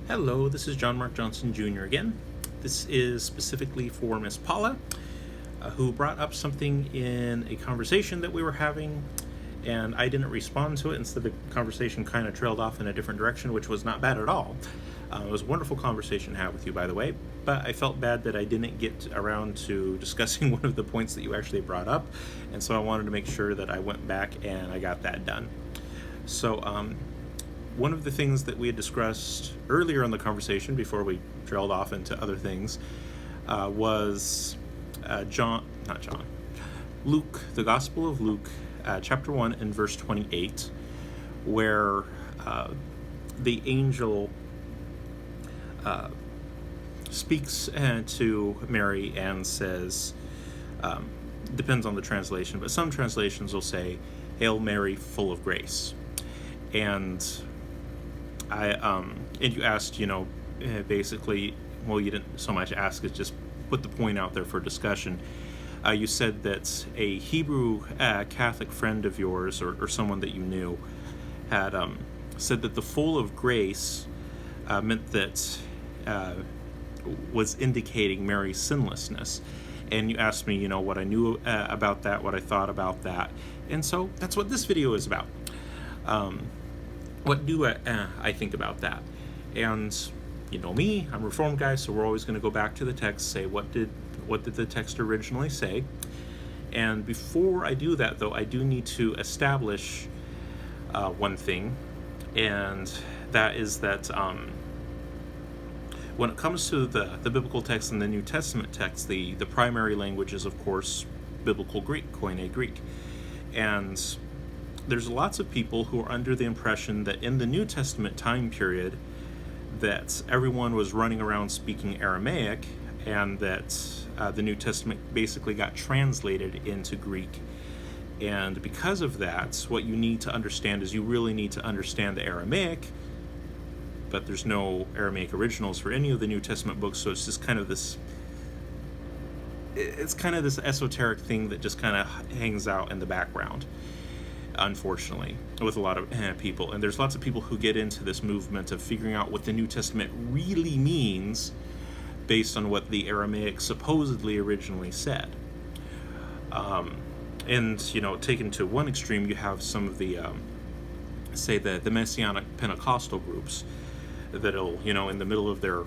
Hello, this is John Mark Johnson Jr. again. This is specifically for Miss Paula, who brought up something in a conversation that we were having, and I didn't respond to it. Instead, the conversation kind of trailed off in a different direction, which was not bad at all. It was a wonderful conversation to have with you, by the way, but I felt bad that I didn't get around to discussing one of the points that you actually brought up, and so I wanted to make sure that I went back and I got that done. So, one of the things that we had discussed earlier in the conversation before we trailed off into other things was Luke, the Gospel of Luke, chapter 1 and verse 28, where the angel speaks to Mary and says, depends on the translation, but some translations will say, "Hail Mary, full of grace." And you asked, basically, well, you didn't so much ask as just put the point out there for discussion. You said that a Hebrew Catholic friend of yours, or someone that you knew, had said that the full of grace meant that was indicating Mary's sinlessness. And you asked me, what I knew about that, what I thought about that. And so that's what this video is about. What do I think about that? And you know me, I'm a Reformed guy, so we're always going to go back to the text, say what did the text originally say. And before I do that, though, I do need to establish one thing, and that is that when it comes to the biblical text and the New Testament text, the primary language is, of course, Biblical Greek, Koine Greek. And there's lots of people who are under the impression that in the New Testament time period that everyone was running around speaking Aramaic, and that the New Testament basically got translated into Greek. And because of that, what you need to understand is you really need to understand the Aramaic, but there's no Aramaic originals for any of the New Testament books, so it's just kind of this esoteric thing that just kind of hangs out in the background, unfortunately, with a lot of people. And there's lots of people who get into this movement of figuring out what the New Testament really means based on what the Aramaic supposedly originally said. And taken to one extreme, you have some of the say the Messianic Pentecostal groups that'll, in the middle of their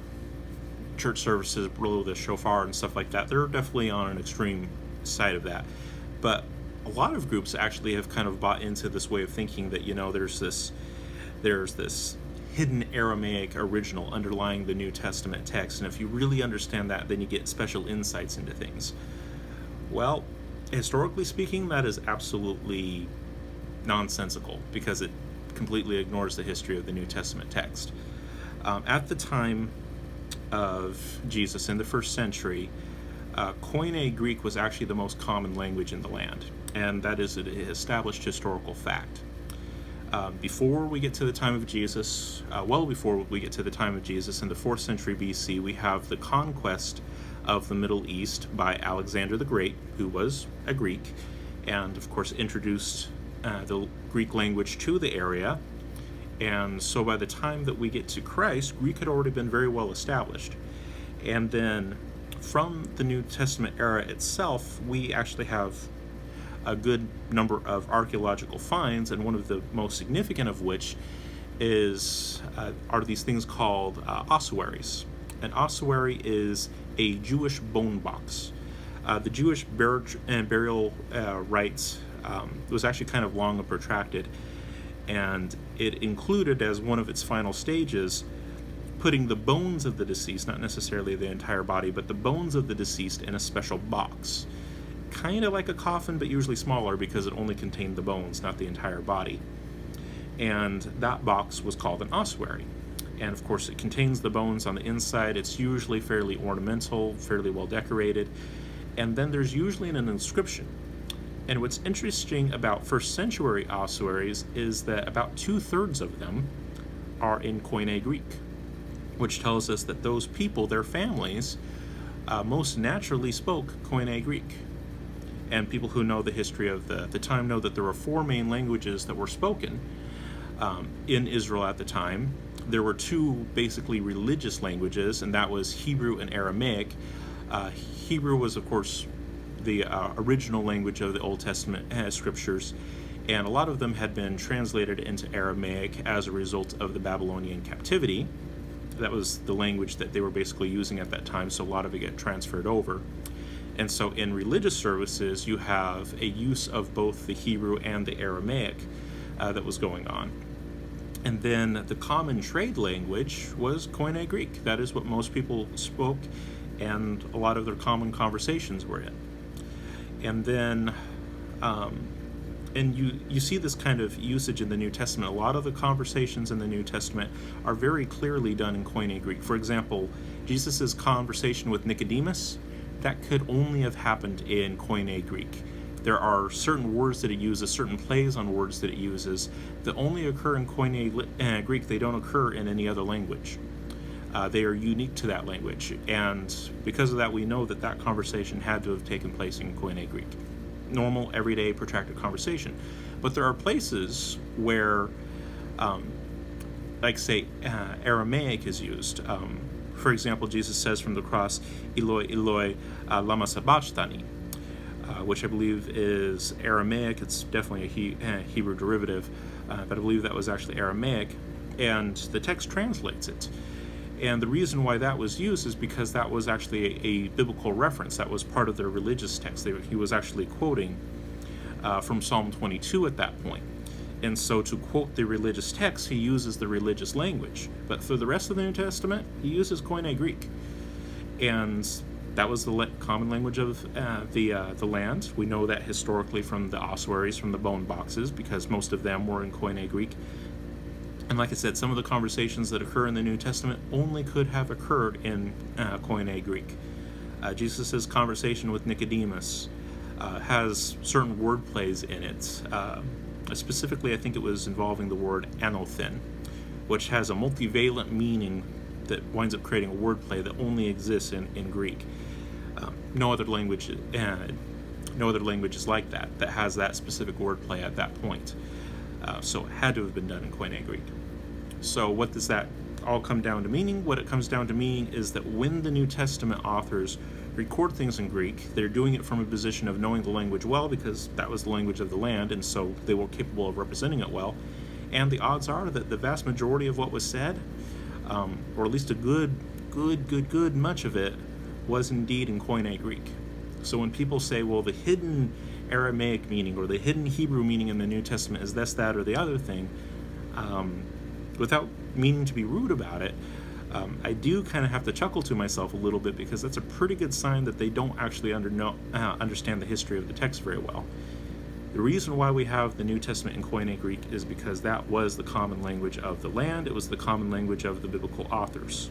church services, blow the shofar and stuff like that. They're definitely on an extreme side of that. But a lot of groups actually have kind of bought into this way of thinking that, there's this hidden Aramaic original underlying the New Testament text, and if you really understand that, then you get special insights into things. Well, historically speaking, that is absolutely nonsensical, because it completely ignores the history of the New Testament text. At the time of Jesus, in the first century, Koine Greek was actually the most common language in the land, and that is an established historical fact. Before we get to the time of Jesus, before we get to the time of Jesus, in the 4th century BC, we have the conquest of the Middle East by Alexander the Great, who was a Greek, and of course introduced the Greek language to the area. And so by the time that we get to Christ, Greek had already been very well established. And then from the New Testament era itself, we actually have a good number of archaeological finds, and one of the most significant of which are these things called ossuaries. An ossuary is a Jewish bone box. The Jewish burial rites was actually kind of long and protracted, and it included, as one of its final stages, putting the bones of the deceased, not necessarily the entire body, but the bones of the deceased in a special box. Kind of like a coffin, but usually smaller, because it only contained the bones, not the entire body. And that box was called an ossuary. And of course, it contains the bones on the inside. It's usually fairly ornamental, fairly well decorated. And then there's usually an inscription. And what's interesting about first century ossuaries is that about 2/3 of them are in Koine Greek, which tells us that those people, their families, most naturally spoke Koine Greek. And people who know the history of the time know that there were 4 main languages that were spoken in Israel at the time. there were two basically religious languages, and that was Hebrew and Aramaic. Hebrew was, of course, the original language of the Old Testament scriptures, and a lot of them had been translated into Aramaic as a result of the Babylonian captivity. That was the language that they were basically using at that time, so a lot of it got transferred over. And so in religious services, you have a use of both the Hebrew and the Aramaic that was going on. And then the common trade language was Koine Greek. That is what most people spoke, and a lot of their common conversations were in. And then, and you see this kind of usage in the New Testament. A lot of the conversations in the New Testament are very clearly done in Koine Greek. For example, Jesus' conversation with Nicodemus, that could only have happened in Koine Greek. There are certain words that it uses, certain plays on words that it uses, that only occur in Koine Greek. They don't occur in any other language. They are unique to that language, and because of that, we know that that conversation had to have taken place in Koine Greek. Normal, everyday, protracted conversation. But there are places where, like say, Aramaic is used. For example, Jesus says from the cross, Eloi, Eloi, lama sabachthani, which I believe is Aramaic. It's definitely a Hebrew derivative, but I believe that was actually Aramaic, and the text translates it. And the reason why that was used is because that was actually a biblical reference. That was part of their religious text. He was actually quoting from Psalm 22 at that point. And so to quote the religious text, he uses the religious language. But for the rest of the New Testament, he uses Koine Greek. And that was the common language of the land. We know that historically from the ossuaries, from the bone boxes, because most of them were in Koine Greek. And like I said, some of the conversations that occur in the New Testament only could have occurred in Koine Greek. Jesus' conversation with Nicodemus has certain word plays in it. Specifically, I think it was involving the word anothen, which has a multivalent meaning that winds up creating a wordplay that only exists in Greek. No other language is like that has that specific wordplay at that point. So it had to have been done in Koine Greek. So what does that all come down to meaning? What it comes down to meaning is that when the New Testament authors record things in Greek, they're doing it from a position of knowing the language well, because that was the language of the land, and so they were capable of representing it well. And the odds are that the vast majority of what was said, or at least a good much of it, was indeed in Koine Greek. So when people say, well, the hidden Aramaic meaning or the hidden Hebrew meaning in the New Testament is this, that, or the other thing, without meaning to be rude about it, I do kind of have to chuckle to myself a little bit, because that's a pretty good sign that they don't actually understand the history of the text very well. The reason why we have the New Testament in Koine Greek is because that was the common language of the land. It was the common language of the biblical authors.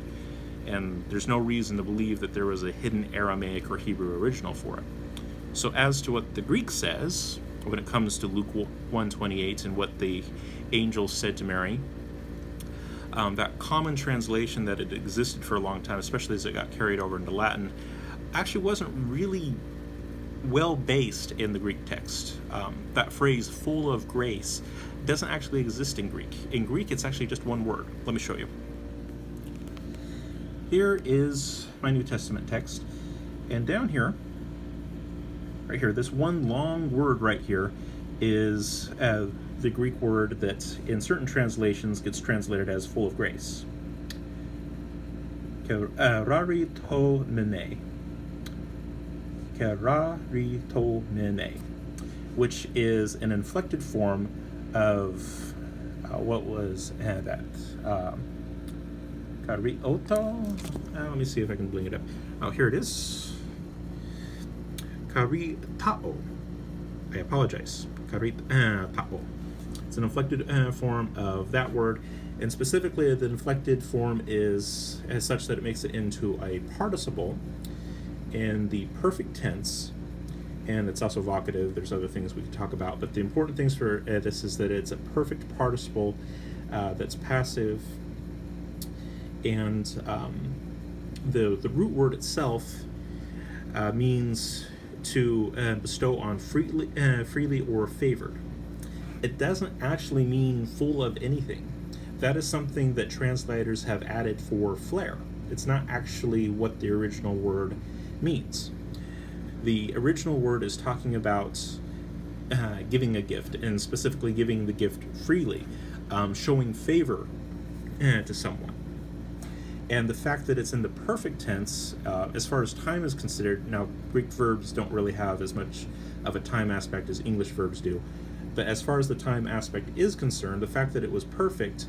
And there's no reason to believe that there was a hidden Aramaic or Hebrew original for it. So as to what the Greek says, when it comes to Luke 1:28 and what the angel said to Mary, that common translation that had existed for a long time, especially as it got carried over into Latin, actually wasn't really well based in the Greek text. That phrase, full of grace, doesn't actually exist in Greek. In Greek, it's actually just one word. Let me show you. Here is my New Testament text, and down here, right here, this one long word right here is the Greek word that in certain translations gets translated as full of grace. Keraritomene. Keraritomene, which is an inflected form of what was that? Karioto? Let me see if I can bring it up. Oh, here it is. Karitao. I apologize. Karitao. It's an inflected form of that word, and specifically the inflected form is as such that it makes it into a participle in the perfect tense, and it's also vocative. There's other things we can talk about, but the important things for this is that it's a perfect participle that's passive, and the root word itself means to bestow on freely or favored. It doesn't actually mean full of anything, that is something that translators have added for flair. It's not actually what the original word means. The original word is talking about giving a gift, and specifically giving the gift freely, showing favor to someone. And the fact that it's in the perfect tense, as far as time is considered, now Greek verbs don't really have as much of a time aspect as English verbs do, but as far as the time aspect is concerned, the fact that it was perfect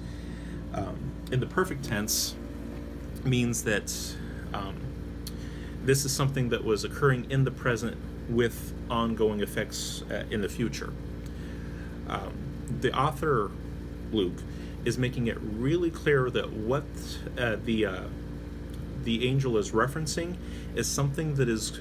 in the perfect tense means that this is something that was occurring in the present with ongoing effects in the future. The author, Luke, is making it really clear that what the angel is referencing is something that is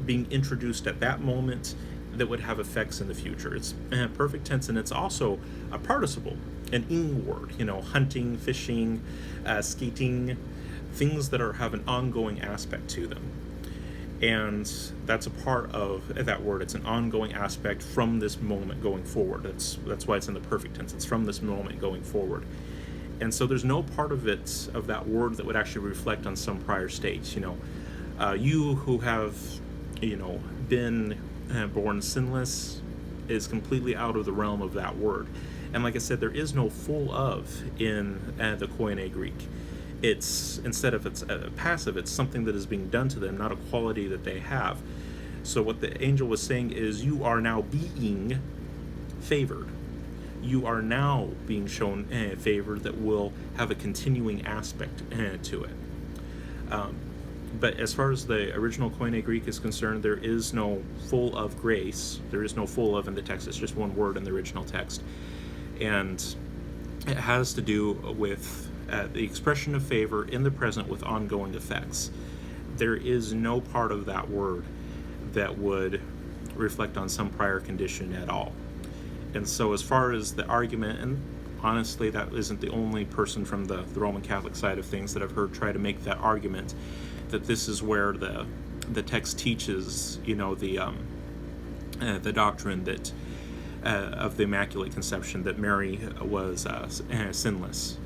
being introduced at that moment that would have effects in the future. It's perfect tense, and it's also a participle, an ing word, hunting, fishing, skating, things that have an ongoing aspect to them. And that's a part of that word. It's an ongoing aspect from this moment going forward. That's why it's in the perfect tense. It's from this moment going forward. And so there's no part of that word that would actually reflect on some prior states. You who have, been born sinless is completely out of the realm of that word. And like I said, there is no full of in the Koine Greek. It's, instead of it's passive, it's something that is being done to them, not a quality that they have. So what the angel was saying is, you are now being favored. You are now being shown favor that will have a continuing aspect to it. But as far as the original Koine Greek is concerned, there is no full of grace. There is no full of in the text. It's just one word in the original text. And it has to do with the expression of favor in the present with ongoing effects. There is no part of that word that would reflect on some prior condition at all. And so as far as the argument, and honestly that isn't the only person from the Roman Catholic side of things that I've heard try to make that argument, that this is where the text teaches, the doctrine that of the Immaculate Conception, that Mary was sinless.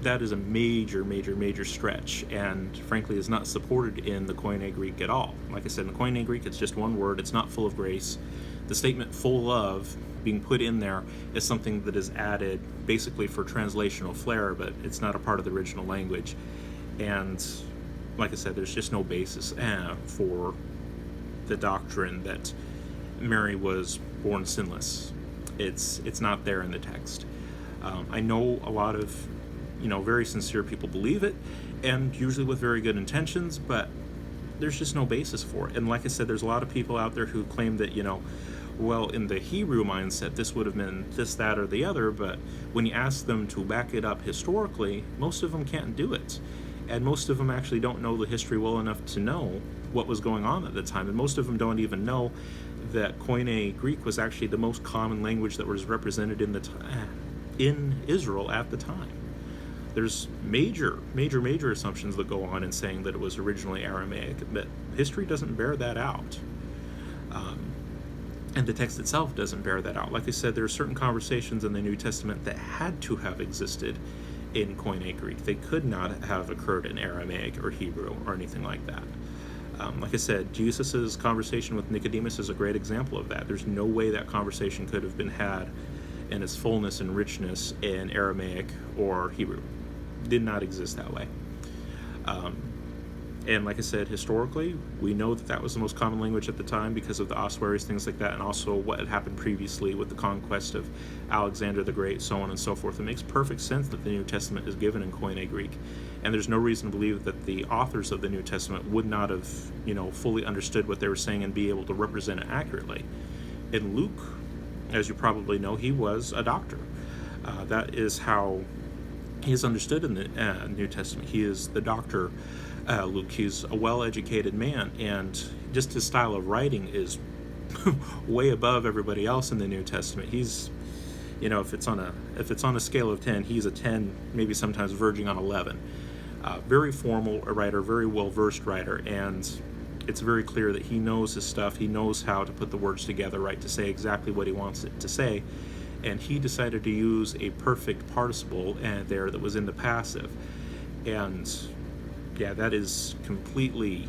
That is a major stretch, and frankly is not supported in the Koine Greek at all. Like I said, in the Koine Greek, it's just one word. It's not full of grace. The statement full of being put in there is something that is added basically for translational flair, but it's not a part of the original language. And like I said, there's just no basis for the doctrine that Mary was born sinless. It's not there in the text. I know a lot of very sincere people believe it, and usually with very good intentions, but there's just no basis for it. And like I said, there's a lot of people out there who claim that, well, in the Hebrew mindset, this would have been this, that, or the other, but when you ask them to back it up historically, most of them can't do it. And most of them actually don't know the history well enough to know what was going on at the time. And most of them don't even know that Koine Greek was actually the most common language that was represented in Israel at the time. There's major assumptions that go on in saying that it was originally Aramaic, but history doesn't bear that out. And the text itself doesn't bear that out. Like I said, there are certain conversations in the New Testament that had to have existed in Koine Greek. They could not have occurred in Aramaic or Hebrew or anything like that. Like I said, Jesus' conversation with Nicodemus is a great example of that. There's no way that conversation could have been had in its fullness and richness in Aramaic or Hebrew. Did not exist that way. And like I said, historically, we know that was the most common language at the time because of the ossuaries, things like that, and also what had happened previously with the conquest of Alexander the Great, so on and so forth. It makes perfect sense that the New Testament is given in Koine Greek, and there's no reason to believe that the authors of the New Testament would not have, fully understood what they were saying and be able to represent it accurately. In Luke, as you probably know, he was a doctor. That is how he is understood in the New Testament. He is the doctor, Luke. He's a well-educated man, and just his style of writing is way above everybody else in the New Testament. He's, if it's on a scale of 10, he's a 10, maybe sometimes verging on 11. Very formal writer, very well-versed writer, and it's very clear that he knows his stuff. He knows how to put the words together right to say exactly what he wants it to say, and he decided to use a perfect participle there that was in the passive. And yeah, that is completely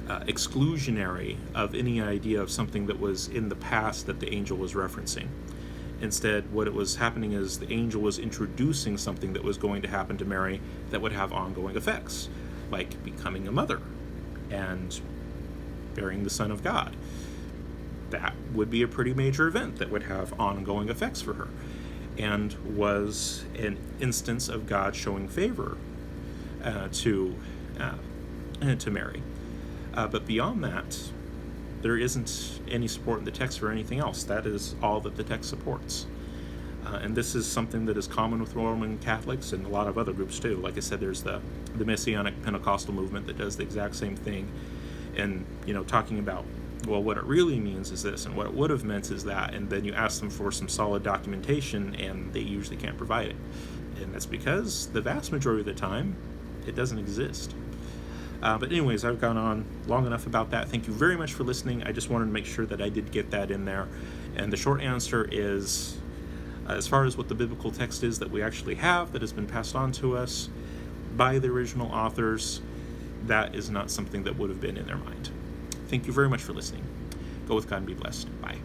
exclusionary of any idea of something that was in the past that the angel was referencing. Instead, what it was happening is the angel was introducing something that was going to happen to Mary that would have ongoing effects, like becoming a mother and bearing the Son of God. That would be a pretty major event that would have ongoing effects for her, and was an instance of God showing favor to Mary. But beyond that, there isn't any support in the text for anything else. That is all that the text supports. And this is something that is common with Roman Catholics and a lot of other groups too. Like I said, there's the Messianic Pentecostal movement that does the exact same thing. And, talking about, well, what it really means is this, and what it would have meant is that, and then you ask them for some solid documentation, and they usually can't provide it. And that's because the vast majority of the time, it doesn't exist. But anyways, I've gone on long enough about that. Thank you very much for listening. I just wanted to make sure that I did get that in there. And the short answer is, as far as what the biblical text is that we actually have that has been passed on to us by the original authors, that is not something that would have been in their mind. Thank you very much for listening. Go with God and be blessed. Bye.